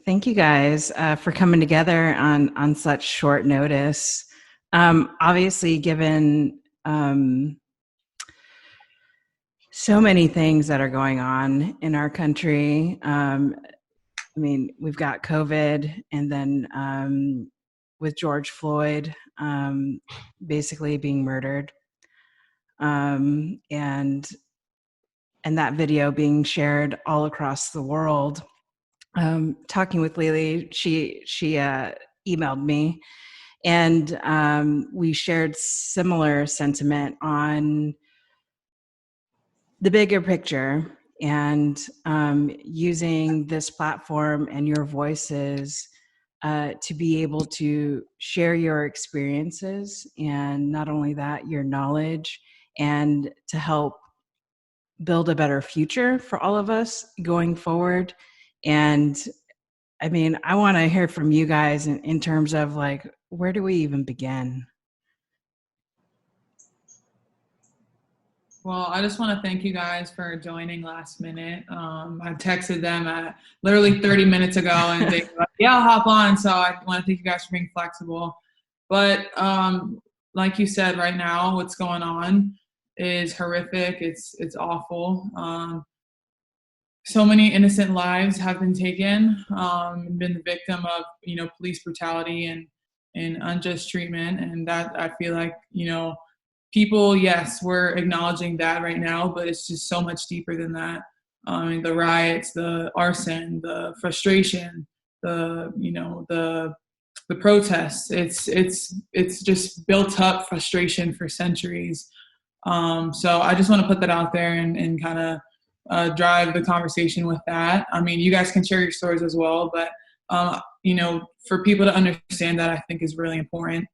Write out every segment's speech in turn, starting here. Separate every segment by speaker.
Speaker 1: Thank you guys for coming together on such short notice. Obviously, given so many things that are going on in our country. I mean, we've got COVID, and then with George Floyd basically being murdered, and that video being shared all across the world. Talking with Lily, she emailed me, and we shared similar sentiment on the bigger picture and using this platform and your voices to be able to share your experiences, and not only that, your knowledge, and to help build a better future for all of us going forward. And I mean, I want to hear from you guys in terms of like, where do we even begin?
Speaker 2: Well, I just want to thank you guys for joining last minute. I texted them at literally 30 minutes ago and they were like, yeah, I'll hop on. So I want to thank you guys for being flexible. But like you said, right now, what's going on is horrific. It's awful. So many innocent lives have been taken, been the victim of, police brutality and unjust treatment. And that, I feel like, people, yes, we're acknowledging that right now, but it's just so much deeper than that. The riots, the arson, the frustration, the protests. It's just built up frustration for centuries. So I just want to put that out there and kind of drive the conversation with that. I mean, you guys can share your stories as well, but for people to understand that, I think is really important.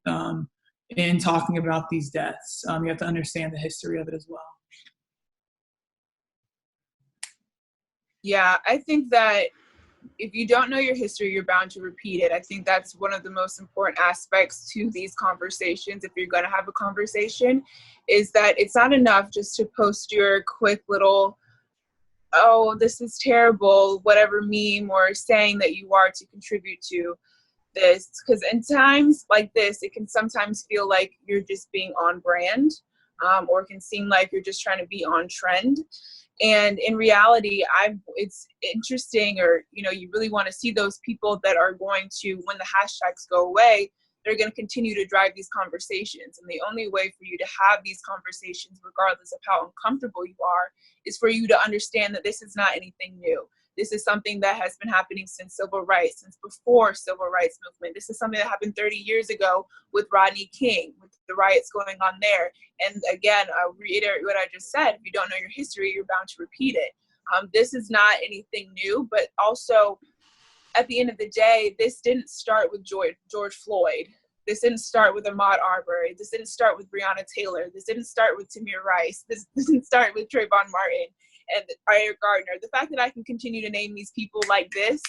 Speaker 2: In talking about these deaths, you have to understand the history of it as well.
Speaker 3: Yeah, I think that if you don't know your history, you're bound to repeat it. I think that's one of the most important aspects to these conversations, if you're going to have a conversation, is that it's not enough just to post your quick little, oh, this is terrible, whatever meme or saying that you are to contribute to this, because in times like this, it can sometimes feel like you're just being on brand, or it can seem like you're just trying to be on trend. And in reality, it's interesting, or you really want to see those people that are going to, when the hashtags go away, they're going to continue to drive these conversations. And the only way for you to have these conversations, regardless of how uncomfortable you are, is for you to understand that this is not anything new. This is something that has been happening since civil rights, since before civil rights movement. This is something that happened 30 years ago with Rodney King, with the riots going on there. And again, I'll reiterate what I just said. If you don't know your history, you're bound to repeat it. This is not anything new, but also at the end of the day, this didn't start with George Floyd. This didn't start with Ahmaud Arbery. This didn't start with Breonna Taylor. This didn't start with Tamir Rice. This didn't start with Trayvon Martin and Ira Gardner. The fact that I can continue to name these people like this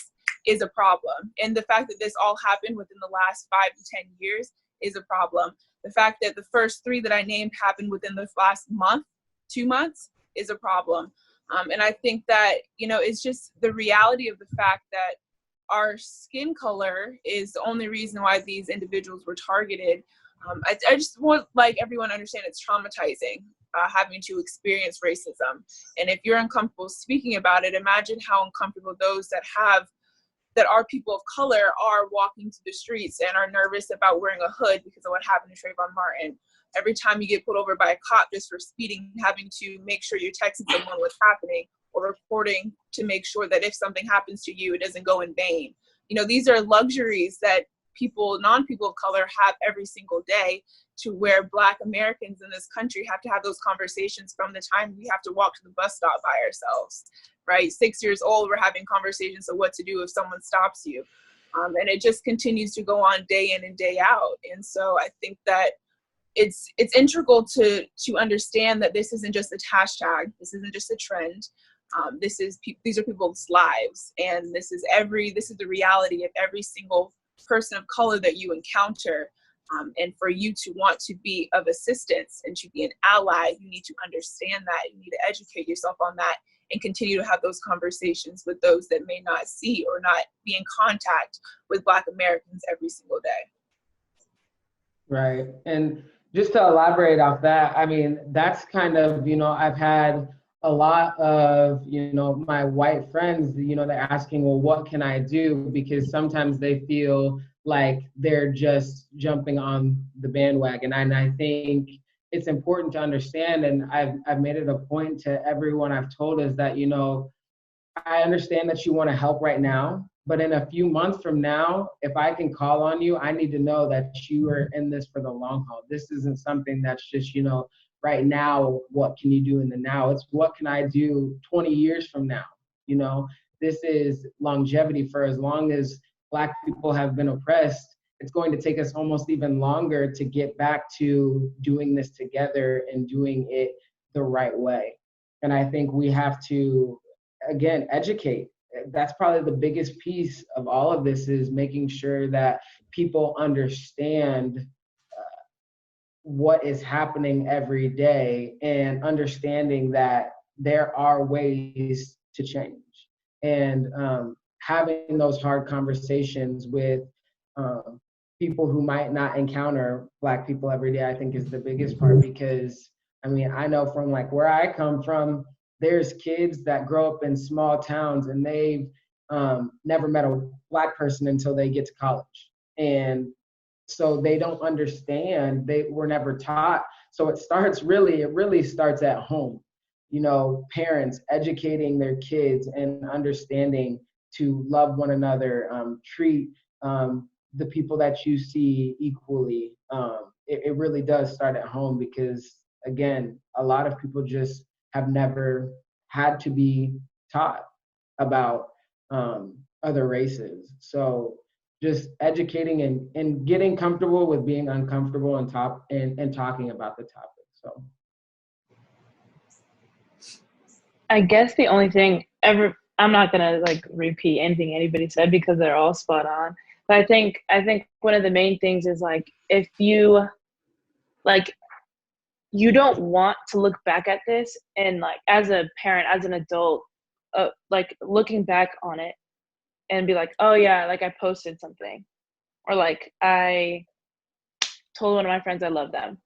Speaker 3: is a problem. And the fact that this all happened within the last 5 to 10 years is a problem. The fact that the first 3 that I named happened within the last month, 2 months, is a problem. And I think that, it's just the reality of the fact that our skin color is the only reason why these individuals were targeted. I just want everyone to understand it's traumatizing. Having to experience racism. And if you're uncomfortable speaking about it, imagine how uncomfortable those that are people of color are walking through the streets and are nervous about wearing a hood because of what happened to Trayvon Martin. Every time you get pulled over by a cop just for speeding, having to make sure you're texting someone what's happening or reporting to make sure that if something happens to you, it doesn't go in vain. These are luxuries that non-people of color have every single day, to where Black Americans in this country have to have those conversations from the time we have to walk to the bus stop by ourselves, right? 6 years old, we're having conversations of what to do if someone stops you. And it just continues to go on day in and day out. And so I think that it's integral to understand that this isn't just a hashtag. This isn't just a trend. These are people's lives. And this is the reality of every single person of color that you encounter. And for you to want to be of assistance and to be an ally, you need to understand that. You need to educate yourself on that and continue to have those conversations with those that may not see or not be in contact with Black Americans every single day.
Speaker 4: Right. And just to elaborate off that, I mean, that's kind of, I've had a lot of, my white friends, they're asking, well, what can I do? Because sometimes they feel like they're just jumping on the bandwagon. And I think it's important to understand, and I've made it a point to everyone I've told, is that, I understand that you want to help right now, but in a few months from now, if I can call on you, I need to know that you are in this for the long haul. This isn't something that's just, right now, what can you do in the now? It's what can I do 20 years from now? This is longevity. For as long as Black people have been oppressed, it's going to take us almost even longer to get back to doing this together and doing it the right way. And I think we have to, again, educate. That's probably the biggest piece of all of this, is making sure that people understand what is happening every day, and understanding that there are ways to change. And having those hard conversations with people who might not encounter Black people every day, I think is the biggest part. Because, I mean, I know from like where I come from, there's kids that grow up in small towns and they've never met a Black person until they get to college. And so they don't understand, they were never taught. So it really starts at home. Parents educating their kids and understanding to love one another, treat the people that you see equally. It really does start at home, because, again, a lot of people just have never had to be taught about other races. So just educating and getting comfortable with being uncomfortable and talking about the topic. So
Speaker 5: I guess the only thing I'm not gonna like repeat anything anybody said, because they're all spot on. But I think one of the main things is, like, if you you don't want to look back at this and, like, as a parent, as an adult, like, looking back on it and be like, oh yeah, like, I posted something, or like, I told one of my friends I love them.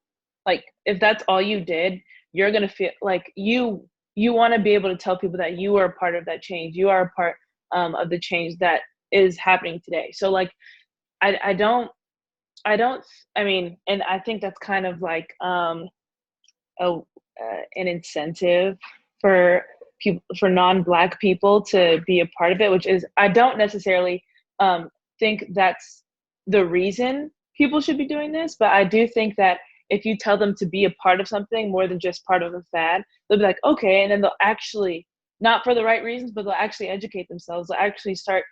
Speaker 5: Like, if that's all you did, you're gonna feel like you want to be able to tell people that you are a part of that change. You are a part of the change that is happening today. So, like, I mean, and I think that's kind of like an incentive for people, for non-Black people, to be a part of it, which is, I don't necessarily think that's the reason people should be doing this, but I do think that if you tell them to be a part of something more than just part of a fad, they'll be like, okay, and then they'll actually, not for the right reasons, but they'll actually educate themselves. They'll actually start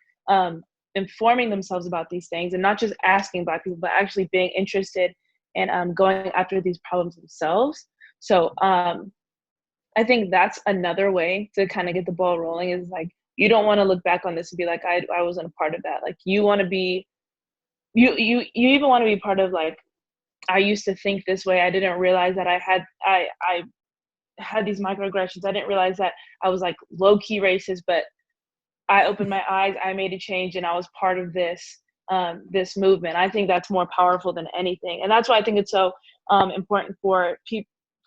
Speaker 5: informing themselves about these things, and not just asking Black people, but actually being interested and going after these problems themselves. So I think that's another way to kind of get the ball rolling, is like, you don't want to look back on this and be like, I wasn't a part of that. Like, you want to be, you even want to be part of, like, I used to think this way. I didn't realize that I had these microaggressions. I didn't realize that I was, like, low-key racist, but I opened my eyes, I made a change, and I was part of this this movement. I think that's more powerful than anything. And that's why I think it's so important for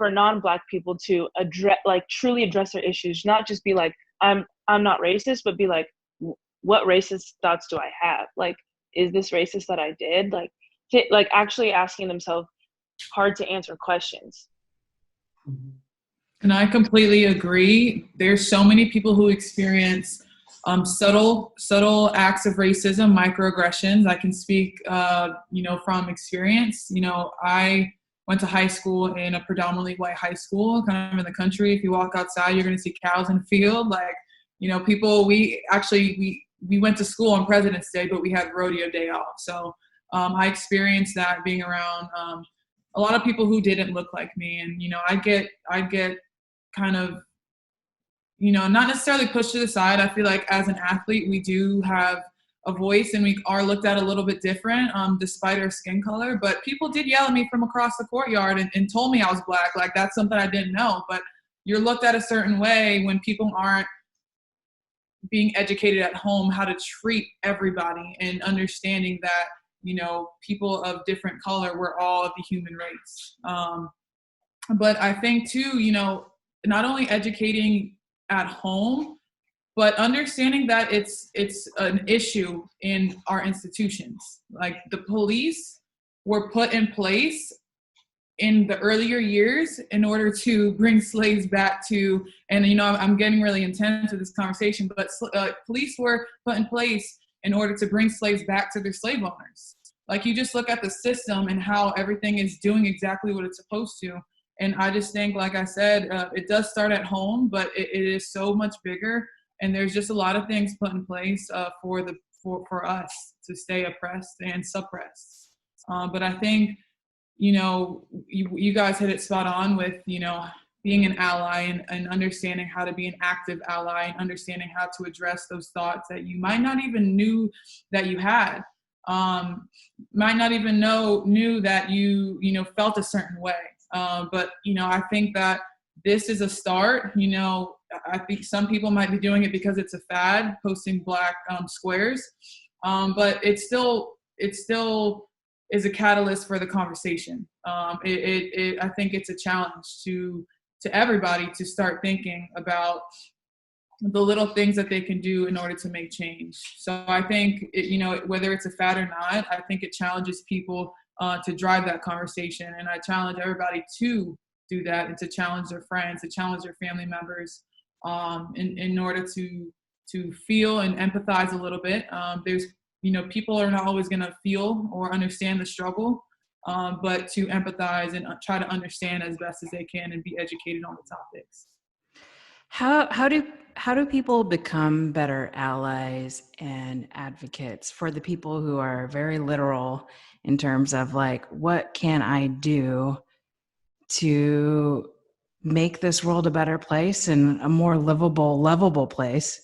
Speaker 5: non-Black people to address, like, truly address their issues, not just be like, I'm not racist, but be like, what racist thoughts do I have? Like, is this racist that I did? Like actually asking themselves hard to answer questions.
Speaker 2: And I completely agree. There's so many people who experience subtle acts of racism, microaggressions. I can speak, from experience. I went to high school in a predominantly white high school, kind of in the country. If you walk outside, you're going to see cows in the field. Like, people, we went to school on President's Day, but we had rodeo day off. So I experienced that being around a lot of people who didn't look like me. And, I get kind of, not necessarily pushed to the side. I feel like as an athlete, we do have a voice and we are looked at a little bit different despite our skin color. But people did yell at me from across the courtyard and told me I was Black. Like, that's something I didn't know. But you're looked at a certain way when people aren't being educated at home how to treat everybody and understanding that, you know, people of different color, we're all the human race. But I think too, you know, not only educating at home, but understanding that it's an issue in our institutions. Like the police were put in place in the earlier years in order to bring slaves back to, and you know, I'm getting really intense with this conversation, but police were put in place in order to bring slaves back to their slave owners. Like, you just look at the system and how everything is doing exactly what it's supposed to. And I just think, like I said, it does start at home, but it is so much bigger. And there's just a lot of things put in place for us to stay oppressed and suppressed. But I think, you know, you guys hit it spot on with, you know, being an ally and understanding how to be an active ally and understanding how to address those thoughts that you might not even knew that you had, might not even knew that you know, felt a certain way. But, you know, I think that this is a start. You know, I think some people might be doing it because it's a fad, posting black squares, but it still is a catalyst for the conversation. I think it's a challenge to everybody to start thinking about the little things that they can do in order to make change. So I think, you know, whether it's a fad or not, I think it challenges people to drive that conversation. And I challenge everybody to do that and to challenge their friends, to challenge their family members in order to feel and empathize a little bit. There's, you know, people are not always going to feel or understand the struggle, but to empathize and try to understand as best as they can and be educated on the topics.
Speaker 1: How do people become better allies and advocates for the people who are very literal in terms of, like, what can I do to make this world a better place and a more lovable place?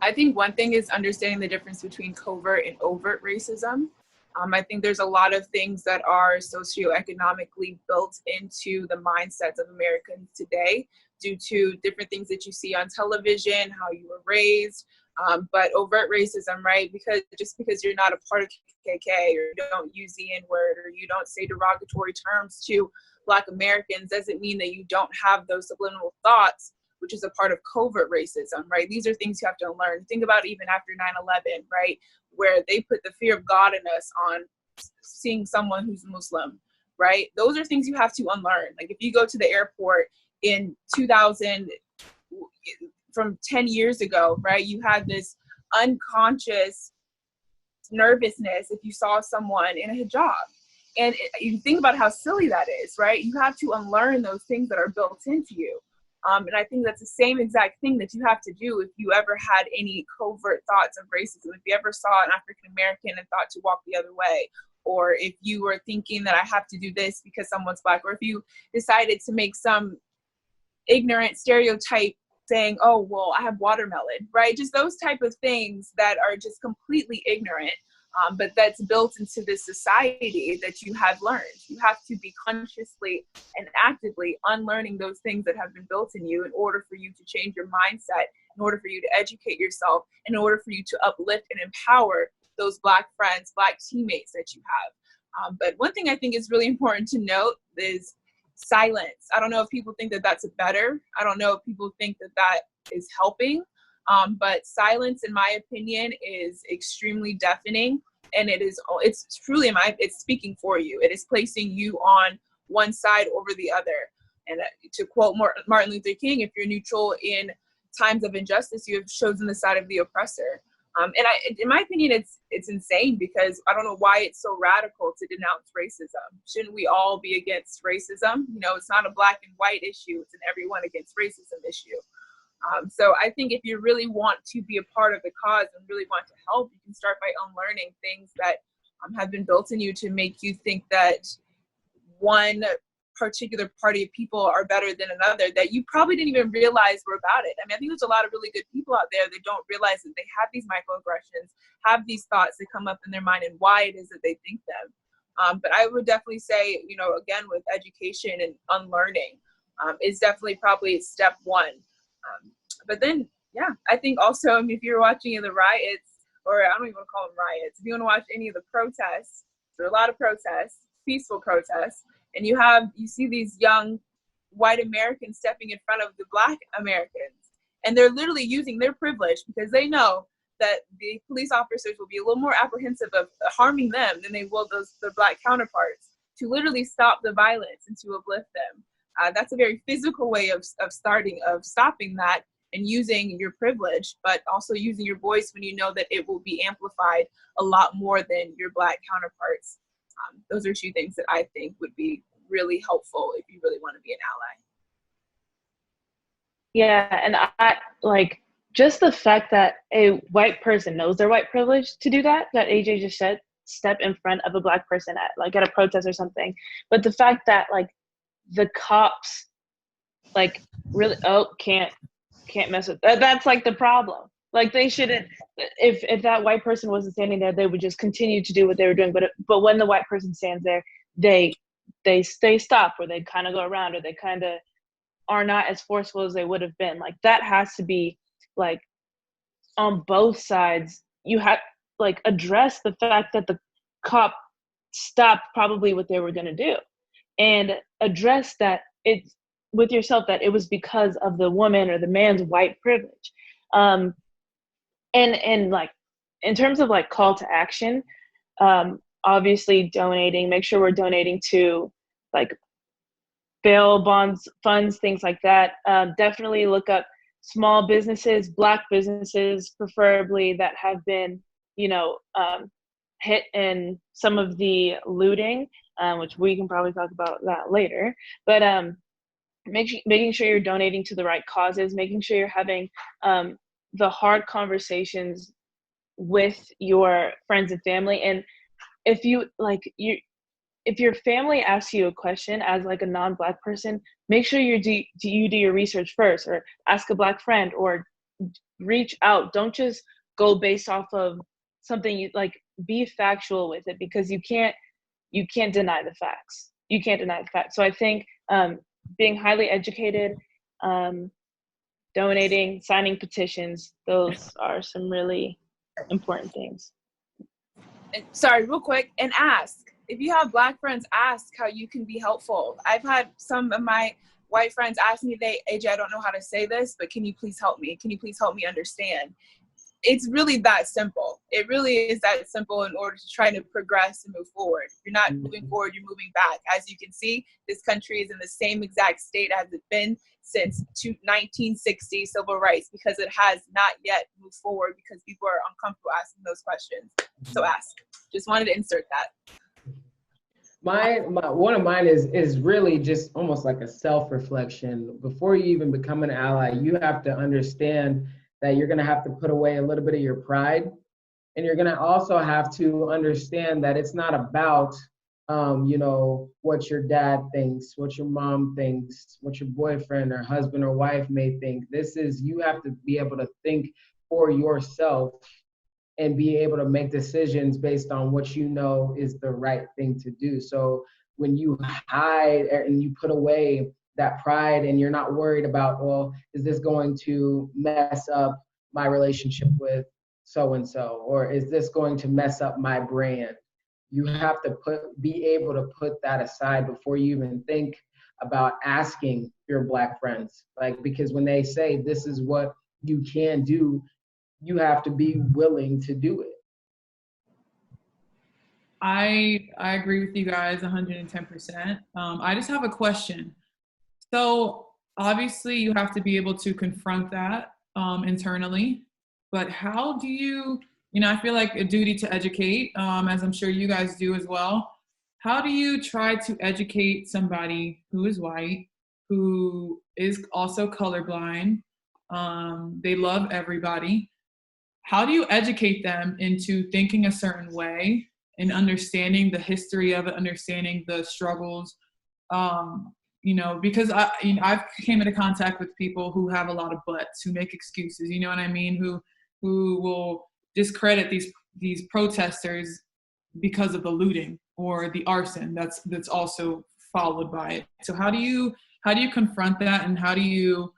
Speaker 3: I think one thing is understanding the difference between covert and overt racism. I think there's a lot of things that are socioeconomically built into the mindsets of Americans today due to different things that you see on television, how you were raised, but overt racism, right? Because you're not a part of KKK, or you don't use the N-word, or you don't say derogatory terms to Black Americans, doesn't mean that you don't have those subliminal thoughts, which is a part of covert racism, right? These are things you have to unlearn. Think about even after 9/11, right? Where they put the fear of God in us on seeing someone who's Muslim, right? Those are things you have to unlearn. Like, if you go to the airport in 2000, from 10 years ago, right? You had this unconscious nervousness if you saw someone in a hijab. And you think about how silly that is, right? You have to unlearn those things that are built into you. And I think that's the same exact thing that you have to do if you ever had any covert thoughts of racism. If you ever saw an African American and thought to walk the other way, or if you were thinking that I have to do this because someone's Black, or if you decided to make some ignorant stereotype saying, oh, well, I have watermelon, right? Just those type of things that are just completely ignorant. But that's built into this society that you have learned. You have to be consciously and actively unlearning those things that have been built in you in order for you to change your mindset, in order for you to educate yourself, in order for you to uplift and empower those Black friends, Black teammates that you have. But one thing I think is really important to note is silence. I don't know if people think that that's better. I don't know if people think that that is helping. But silence, in my opinion, is extremely deafening, and it's truly it's speaking for you. It is placing you on one side over the other. And to quote Martin Luther King, if you're neutral in times of injustice, you have chosen the side of the oppressor. And in my opinion, it's insane, because I don't know why it's so radical to denounce racism. Shouldn't we all be against racism? You know, it's not a black and white issue. It's an everyone against racism issue. So I think if you really want to be a part of the cause and really want to help, you can start by unlearning things that have been built in you to make you think that one particular party of people are better than another, that you probably didn't even realize were about it. I mean, I think there's a lot of really good people out there that don't realize that they have these microaggressions, have these thoughts that come up in their mind, and why it is that they think them. But I would definitely say, again, with education and unlearning, is definitely probably step one. But then, yeah, I think also, if you're watching the riots, or I don't even want to call them riots, if you want to watch any of the protests, there are a lot of protests, peaceful protests, and you see these young white Americans stepping in front of the Black Americans, and they're literally using their privilege because they know that the police officers will be a little more apprehensive of harming them than they will their Black counterparts, to literally stop the violence and to uplift them. That's a very physical way of stopping that, and using your privilege, but also using your voice when you know that it will be amplified a lot more than your Black counterparts. Those are two things that I think would be really helpful if you really want to be an ally.
Speaker 5: Yeah, and I like just the fact that a white person knows their white privilege to do that AJ just said, step in front of a Black person at a protest or something. But the fact that the cops really can't mess with that. That's the problem. They shouldn't, if that white person wasn't standing there, they would just continue to do what they were doing. But when the white person stands there, they stop, or they kind of go around, or they kind of are not as forceful as they would have been. That has to be on both sides. You have address the fact that the cop stopped probably what they were going to do, and address that it's with yourself that it was because of the woman or the man's white privilege. And in terms of call to action, obviously donating, make sure we're donating to bail bonds, funds, things like that. Definitely look up small businesses, Black businesses, preferably, that have been, hit in some of the looting, which we can probably talk about that later. But making sure you're donating to the right causes, making sure you're having the hard conversations with your friends and family. And if if your family asks you a question as a non-Black person, make sure you do your research first, or ask a Black friend, or reach out. Don't just go based off of something. Be factual with it, because you can't deny the facts. You can't deny the facts. So I think being highly educated, donating, signing petitions, those are some really important things.
Speaker 3: And sorry, real quick, and ask. If you have Black friends, ask how you can be helpful. I've had some of my white friends ask me, AJ, I don't know how to say this, but can you please help me? Can you please help me understand? It's really that simple. It really is that simple in order to try to progress and move forward. You're not moving forward, you're moving back. As you can see, this country is in the same exact state as it's been since 1960 civil rights, because it has not yet moved forward, because people are uncomfortable asking those questions. So ask. Just wanted to insert that.
Speaker 4: One of mine is really just almost like a self-reflection. Before you even become an ally, you have to understand that you're going to have to put away a little bit of your pride, and you're going to also have to understand that it's not about what your dad thinks, what your mom thinks, what your boyfriend or husband or wife may think. You have to be able to think for yourself and be able to make decisions based on what you know is the right thing to do. So when you hide and you put away that pride, and you're not worried about, well, is this going to mess up my relationship with so-and-so, or is this going to mess up my brand? You have to be able to put that aside before you even think about asking your Black friends. Because when they say this is what you can do, you have to be willing to do it.
Speaker 2: I agree with you guys 110%. I just have a question. So obviously you have to be able to confront that internally, but how do you, I feel like a duty to educate, as I'm sure you guys do as well. How do you try to educate somebody who is white, who is also colorblind? They love everybody. How do you educate them into thinking a certain way and understanding the history of it, understanding the struggles? Because I've came into contact with people who have a lot of buts, who make excuses, you know what I mean? Who will discredit these protesters because of the looting or the arson that's also followed by it. So how do you confront that, and how do you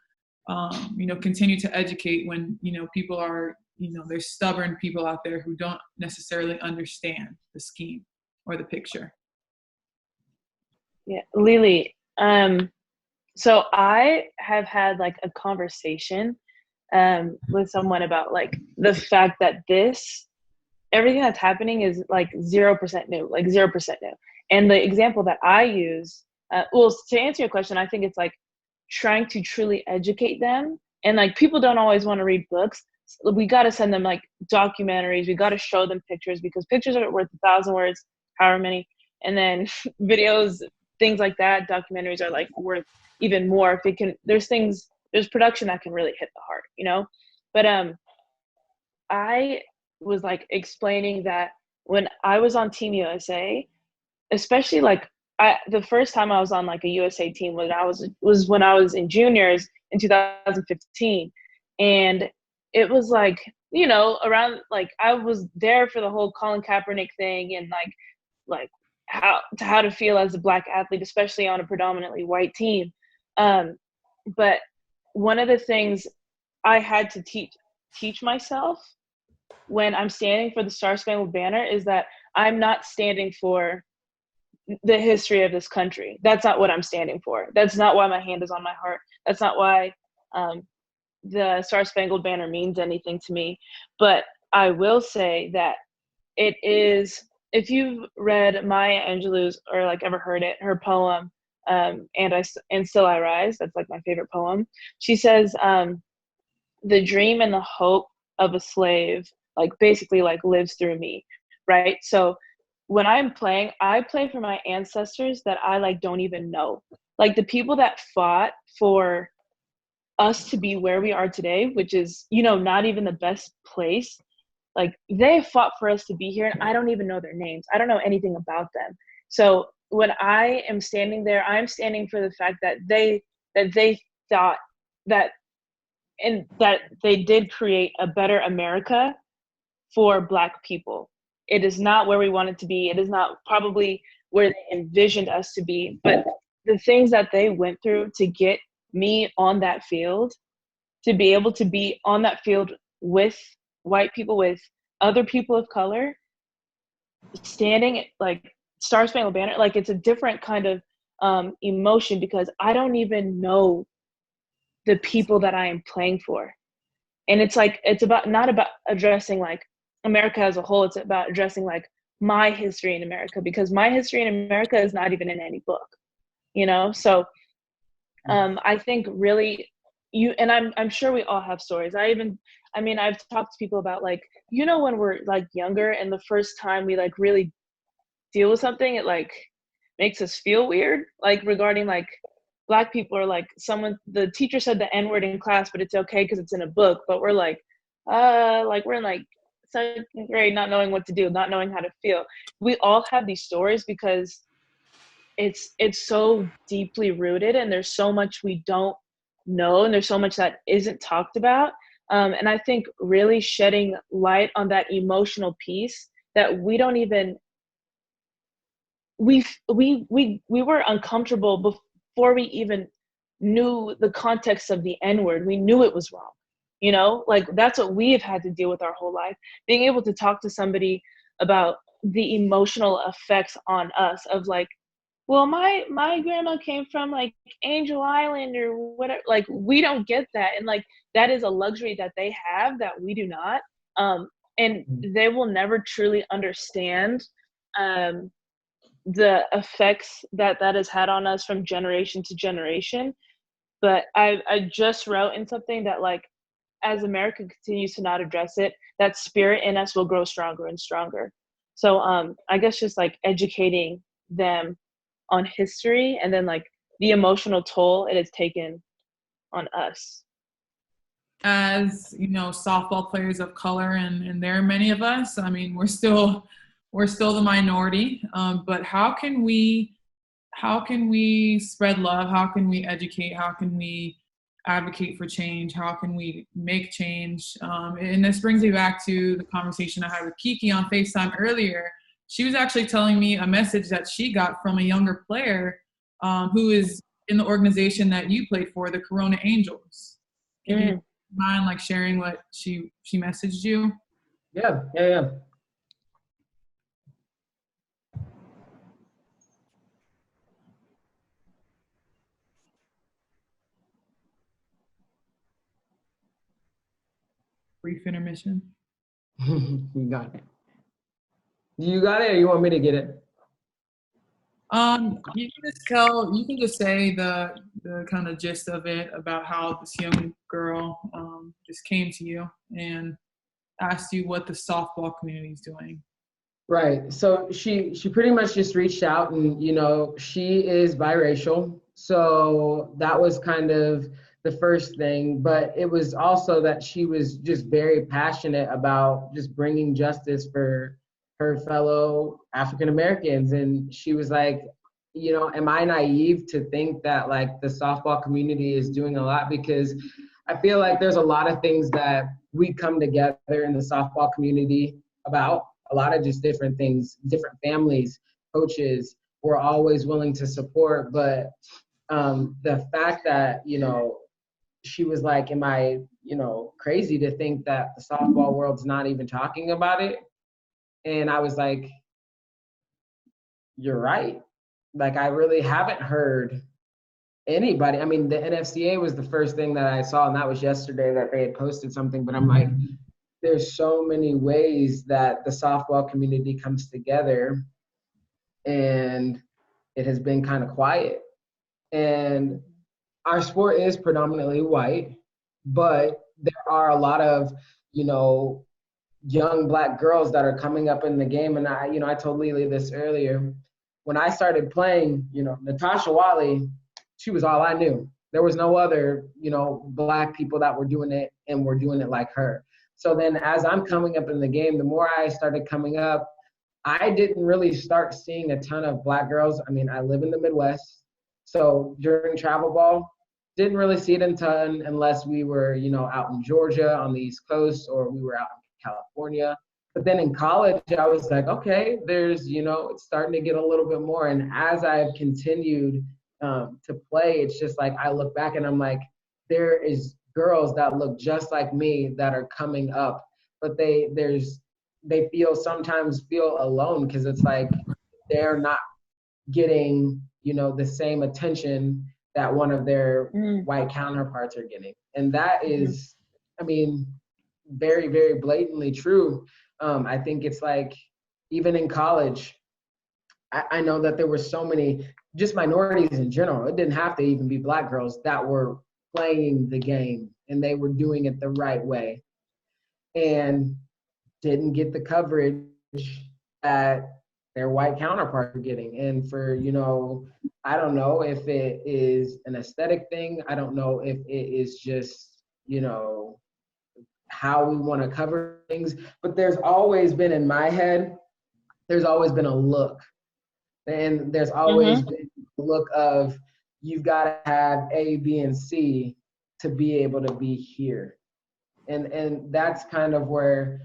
Speaker 2: continue to educate when people are there's stubborn people out there who don't necessarily understand the scheme or the picture?
Speaker 5: Yeah, Lily. So I have had like a conversation with someone about like the fact that everything that's happening is like 0% new, like 0% new. And the example that I use, to answer your question, I think it's like trying to truly educate them. And like people don't always want to read books. We got to send them like documentaries. We got to show them pictures, because pictures are worth 1,000 words, however many. And then videos, things like that, documentaries are like worth even more if it can. There's production that can really hit the heart, But I was like explaining that when I was on Team USA, especially like the first time I was on like a USA team was when I was in juniors in 2015, and it was like around like I was there for the whole Colin Kaepernick thing, and like how to feel as a Black athlete, especially on a predominantly white team. But one of the things I had to teach myself when I'm standing for the Star Spangled Banner is that I'm not standing for the history of this country. That's not what I'm standing for. That's not why my hand is on my heart. That's not why the Star Spangled Banner means anything to me. But I will say that it is, if you've read Maya Angelou's or like ever heard it, her poem, and Still I Rise, that's like my favorite poem. She says, the dream and the hope of a slave, like basically like lives through me, right? So when I'm playing, I play for my ancestors that I like don't even know. Like the people that fought for us to be where we are today, which is, not even the best place. Like they fought for us to be here, and I don't even know their names. I don't know anything about them. So when I am standing there, I'm standing for the fact that they thought that, and that they did create a better America for Black people. It is not where we wanted to be. It is not probably where they envisioned us to be. But the things that they went through to get me on that field, to be able to be on that field with white people, with other people of color, standing like Star Spangled Banner, like it's a different kind of emotion, because I don't even know the people that I am playing for. And it's like, it's not about addressing like America as a whole. It's about addressing like my history in America, because my history in America is not even in any book, So I think really and I'm sure we all have stories. I've talked to people about like, when we're like younger and the first time we like really deal with something, it like makes us feel weird, like regarding like Black people, or like the teacher said the N-word in class, but it's okay because it's in a book. But we're like we're in like second grade, not knowing what to do, not knowing how to feel. We all have these stories because it's so deeply rooted, and there's so much we don't know, and there's so much that isn't talked about. And I think really shedding light on that emotional piece that we don't even, we were uncomfortable before we even knew the context of the N-word. We knew it was wrong, like that's what we've had to deal with our whole life. Being able to talk to somebody about the emotional effects on us of like, well, my grandma came from like Angel Island or whatever. Like we don't get that, and like that is a luxury that they have that we do not. And they will never truly understand the effects that has had on us from generation to generation. But I just wrote in something that like, as America continues to not address it, that spirit in us will grow stronger and stronger. So I guess just like educating them on history, and then like the emotional toll it has taken on us.
Speaker 2: As softball players of color, and there are many of us. I mean, we're still the minority, but how can we spread love? How can we educate? How can we advocate for change? How can we make change? And this brings me back to the conversation I had with Kiki on FaceTime earlier. she was actually telling me a message that she got from a younger player who is in the organization that you played for, the Corona Angels. If you mind like sharing what she messaged you?
Speaker 4: Yeah.
Speaker 2: Brief intermission.
Speaker 4: You got it. You got it, or you want me to get it?
Speaker 2: You can just say the kind of gist of it about how this young girl just came to you and asked you what the softball community is doing.
Speaker 4: Right. So she pretty much just reached out, and she is biracial. So that was kind of the first thing, but it was also that she was just very passionate about just bringing justice for her fellow African Americans. And she was like, am I naive to think that like the softball community is doing a lot? Because I feel like there's a lot of things that we come together in the softball community about, a lot of just different things, different families, coaches, we're always willing to support. But the fact that, she was like, am I, crazy to think that the softball world's not even talking about it? And I was like, you're right. Like, I really haven't heard anybody. I mean, the NFCA was the first thing that I saw, and that was yesterday that they had posted something. But I'm like, there's so many ways that the softball community comes together, and it has been kind of quiet. And our sport is predominantly white, but there are a lot of, young Black girls that are coming up in the game. And I told Lily this earlier. When I started playing, Natasha Wiley, she was all I knew. There was no other, Black people that were doing it and were doing it like her. So then as I'm coming up in the game, the more I started coming up, I didn't really start seeing a ton of Black girls. I mean, I live in the Midwest. So during travel ball, didn't really see it a ton unless we were, out in Georgia on the East Coast, or we were out in California. But then in college, I was like, okay, there's, it's starting to get a little bit more. And as I've continued to play, it's just like I look back and I'm like, there is girls that look just like me that are coming up, but they sometimes feel alone, because it's like they're not getting, the same attention that one of their white counterparts are getting. And that is, I mean, very, very blatantly true. I think it's like, even in college, I know that there were so many just minorities in general. It didn't have to even be Black girls that were playing the game, and they were doing it the right way and didn't get the coverage that their white counterparts are getting. And for, I don't know if it is an aesthetic thing. I don't know if it is just, how we want to cover things. But there's always been in my head, there's always been a look. And there's always been a look of, you've got to have A, B, and C to be able to be here. And that's kind of where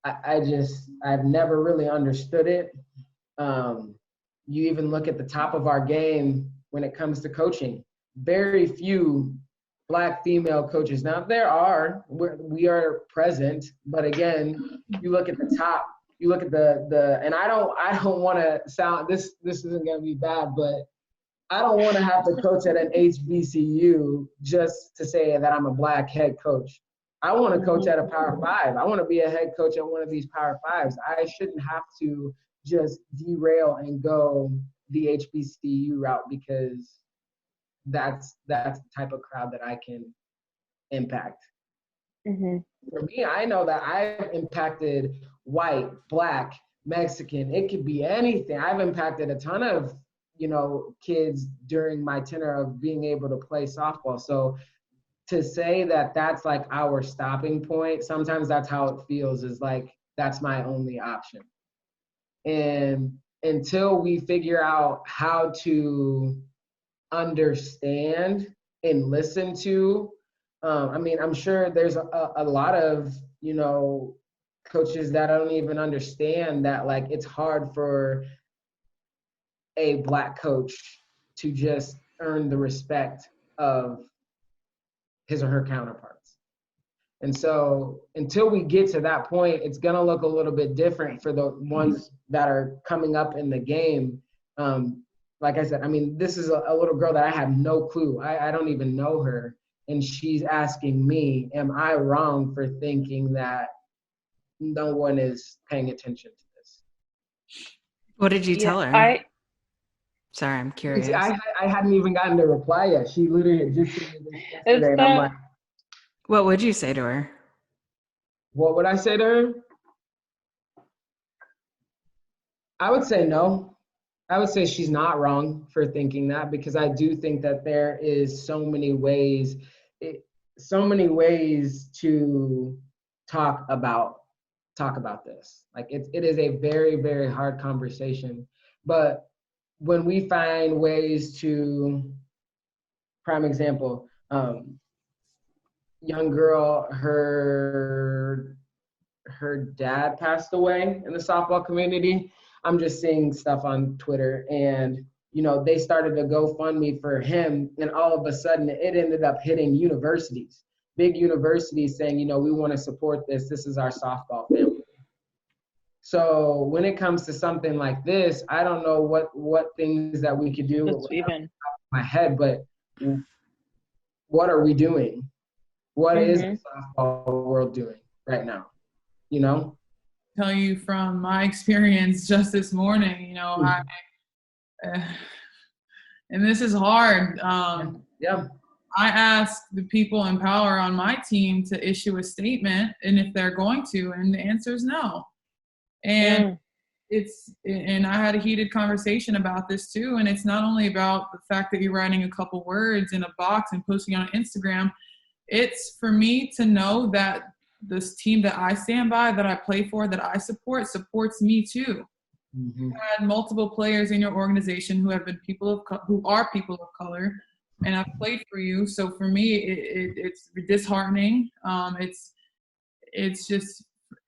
Speaker 4: I've never really understood it. You even look at the top of our game when it comes to coaching. Very few Black female coaches. Now there are, we are present, but again, you look at the top, you look at the and I don't want to sound, this isn't going to be bad, but I don't want to have to coach at an HBCU just to say that I'm a Black head coach. I want to coach at a Power 5. I want to be a head coach at one of these Power 5s. I shouldn't have to just derail and go the HBCU route, because that's the type of crowd that I can impact. For me, I know that I've impacted white, Black, Mexican. It could be anything. I've impacted a ton of, kids during my tenure of being able to play softball. So to say that that's like our stopping point, sometimes that's how it feels, is like, that's my only option. And until we figure out how to understand and listen to, I'm sure there's a lot of, coaches that don't even understand that, like, it's hard for a Black coach to just earn the respect of his or her counterparts. And so until we get to that point, it's going to look a little bit different for the ones that are coming up in the game. Like I said, I mean, this is a little girl that I have no clue. I don't even know her. And she's asking me, am I wrong for thinking that no one is paying attention to this?
Speaker 1: What did you tell her? Sorry, I'm curious.
Speaker 4: I hadn't even gotten to reply yet. She literally had just sent me this yesterday, and I'm like,
Speaker 1: what would you say to her?
Speaker 4: What would I say to her? I would say no. I would say she's not wrong for thinking that, because I do think that there is so many ways to talk about this. Like, it is a very, very hard conversation. But when we find ways to, prime example, young girl, her dad passed away in the softball community. I'm just seeing stuff on Twitter, and they started a GoFundMe for him, and all of a sudden it ended up hitting universities, big universities, saying, we want to support this. This is our softball family. So when it comes to something like this, I don't know what things that we could do in my head, but what are we doing? What is the softball world doing right now?
Speaker 2: Tell you from my experience just this morning, and this is hard.
Speaker 4: Yeah.
Speaker 2: I asked the people in power on my team to issue a statement, and if they're going to, and the answer is no. And and I had a heated conversation about this too. And it's not only about the fact that you're writing a couple words in a box and posting on Instagram. It's for me to know that this team that I stand by, that I play for, that I support, supports me too. Mm-hmm. You had multiple players in your organization who have been who are people of color, and I've played for you. So for me, it's disheartening.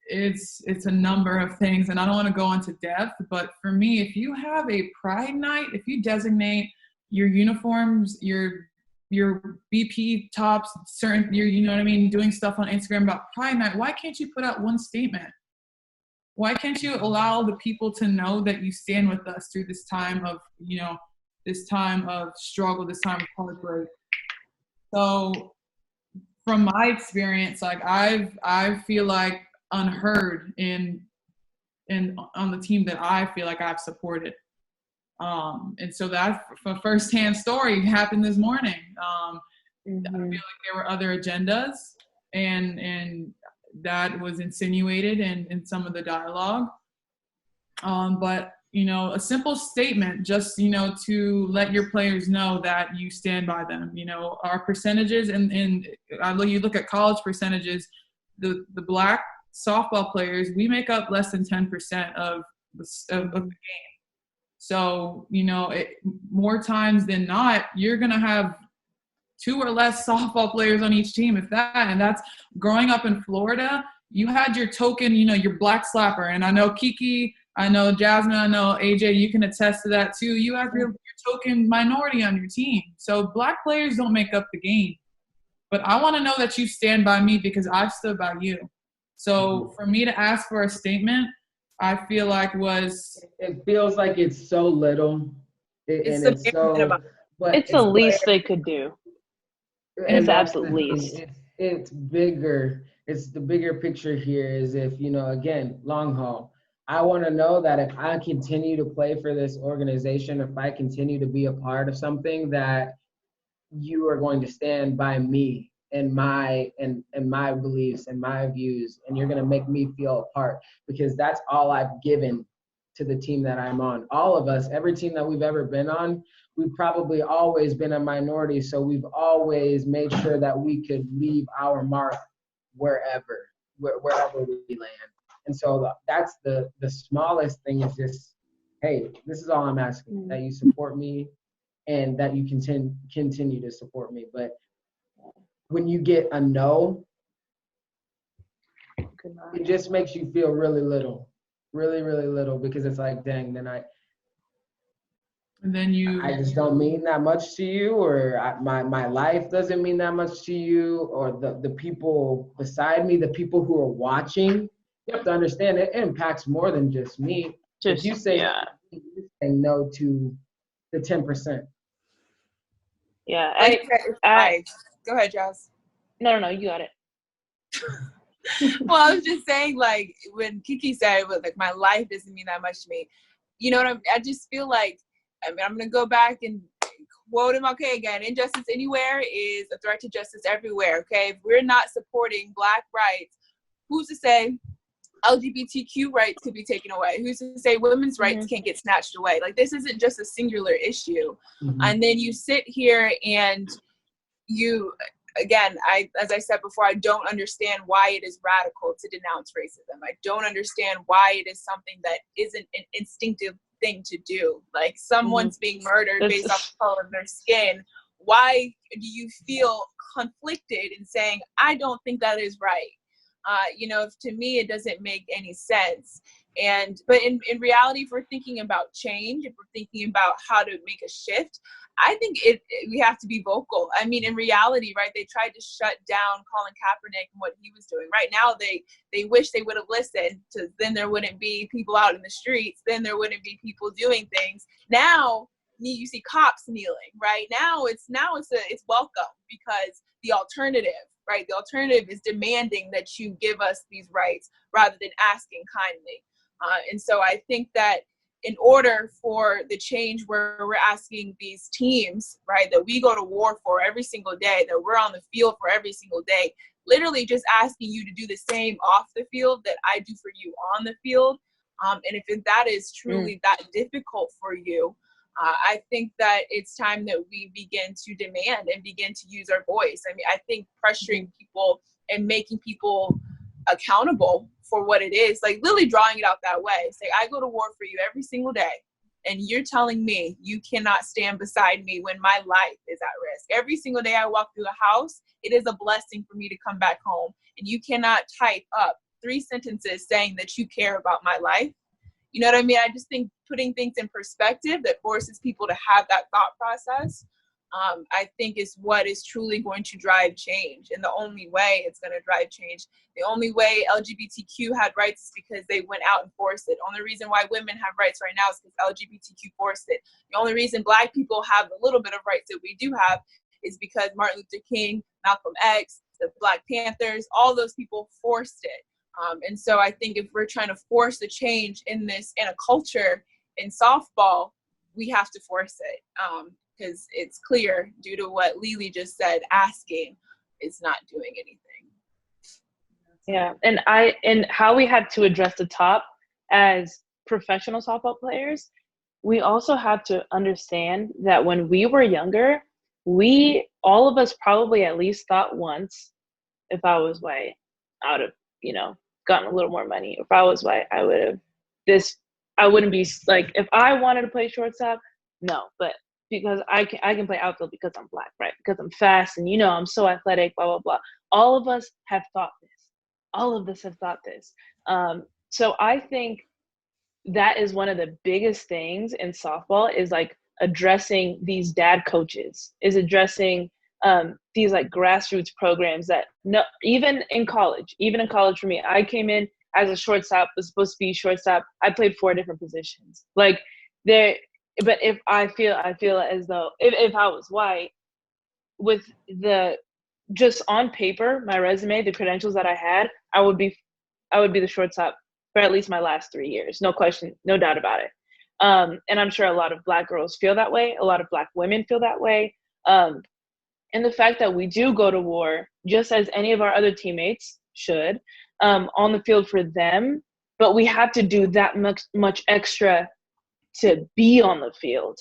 Speaker 2: It's a number of things, and I don't want to go into depth, but for me, if you have a pride night, if you designate your uniforms, your BP tops, doing stuff on Instagram about pride night, why can't you put out one statement? Why can't you allow the people to know that you stand with us through this time of, this time of struggle, this time of heartbreak? So from my experience, like I feel like unheard in on the team that I feel like I've supported. And so that's a firsthand story happened this morning. I feel like there were other agendas and that was insinuated in some of the dialogue. But, a simple statement just, to let your players know that you stand by them. Our percentages and you look at college percentages, the Black softball players, we make up less than 10% of the game. So, more times than not, you're going to have 2 or less softball players on each team, if that. And that's growing up in Florida. You had your token, your Black slapper. And I know Kiki, I know Jazmyn, I know AJ, you can attest to that too. You have your token minority on your team. So Black players don't make up the game. But I want to know that you stand by me because I've stood by you. So for me to ask for a statement, I feel like it
Speaker 4: feels like it's so little. It's
Speaker 5: the least they could do. And it's the absolute least.
Speaker 4: It's bigger. It's the bigger picture here is if, again, long haul. I want to know that if I continue to play for this organization, if I continue to be a part of something, that you are going to stand by me and my beliefs and my views, and you're going to make me feel a part, because that's all I've given to the team that I'm on. All of us, every team that we've ever been on, we've probably always been a minority, so we've always made sure that we could leave our mark wherever we land. And so that's the smallest thing is just, hey, this is all I'm asking, that you support me and that you continue to support me. But when you get a no,
Speaker 5: Could not.
Speaker 4: It just makes you feel really little, really, really little, because it's like, dang, then I just don't mean that much to you, or my life doesn't mean that much to you, or the people beside me, the people who are watching. You have to understand it impacts more than just me. If you say
Speaker 5: yeah.
Speaker 4: you're saying no to the 10%.
Speaker 5: Yeah,
Speaker 3: Go ahead, Jazz.
Speaker 5: No, you got it.
Speaker 3: Well, I was just saying, like, when Kiki said, like, my life doesn't mean that much to me. You know what I just feel like, I mean, I'm going to go back and quote him, okay, again, injustice anywhere is a threat to justice everywhere, okay? If we're not supporting Black rights, who's to say LGBTQ rights could be taken away? Who's to say women's rights can't get snatched away? Like, this isn't just a singular issue. And then you sit here and you, again, as I said before, I don't understand why it is radical to denounce racism. I don't understand why it is something that isn't an instinctive thing to do. Like, someone's being murdered based off the color of their skin. Why do you feel conflicted in saying, I don't think that is right? You know, to me, it doesn't make any sense. But in reality, if we're thinking about change, if we're thinking about how to make a shift, I think we have to be vocal. I mean, in reality, right, they tried to shut down Colin Kaepernick and what he was doing. Right now, they wish they would have listened, to then there wouldn't be people out in the streets. Then there wouldn't be people doing things. Now you see cops kneeling. Right now, it's welcome, because the alternative, right? The alternative is demanding that you give us these rights rather than asking kindly. And so I think that in order for the change where we're asking these teams, right, that we go to war for every single day, that we're on the field for every single day, literally just asking you to do the same off the field that I do for you on the field. And if that is truly that difficult for you, I think that it's time that we begin to demand and begin to use our voice. I mean, I think pressuring people and making people accountable for what it is, like literally drawing it out that way. Say, I go to war for you every single day, and you're telling me you cannot stand beside me when my life is at risk. Every single day I walk through the house, it is a blessing for me to come back home, and you cannot type up 3 sentences saying that you care about my life. You know what I mean? I just think putting things in perspective that forces people to have that thought process, I think is what is truly going to drive change. And the only way it's going to drive change, the only way LGBTQ had rights is because they went out and forced it. The only reason why women have rights right now is because LGBTQ forced it. The only reason Black people have a little bit of rights that we do have is because Martin Luther King, Malcolm X, the Black Panthers, all those people forced it. And so I think if we're trying to force the change in a culture in softball, we have to force it. Because it's clear, due to what Lily just said, asking is not doing anything.
Speaker 5: Yeah, and how we have to address the top as professional softball players, we also have to understand that when we were younger, all of us probably at least thought once, if I was white, I would have, gotten a little more money. If I was white, I wouldn't be like, if I wanted to play shortstop, no, but because I can play outfield because I'm Black, right? Because I'm fast and I'm so athletic, blah, blah, blah. All of us have thought this. All of us have thought this. So I think that is one of the biggest things in softball is like addressing these dad coaches, is addressing these like grassroots programs that even in college for me, I came in as a shortstop, was supposed to be shortstop. I played 4 different positions. Like but if I feel as though if I was white, with just on paper, my resume, the credentials that I had, I would be the shortstop for at least my last 3 years. No question, no doubt about it. And I'm sure a lot of Black girls feel that way. A lot of Black women feel that way. And the fact that we do go to war, just as any of our other teammates should, on the field for them, but we have to do that much extra to be on the field.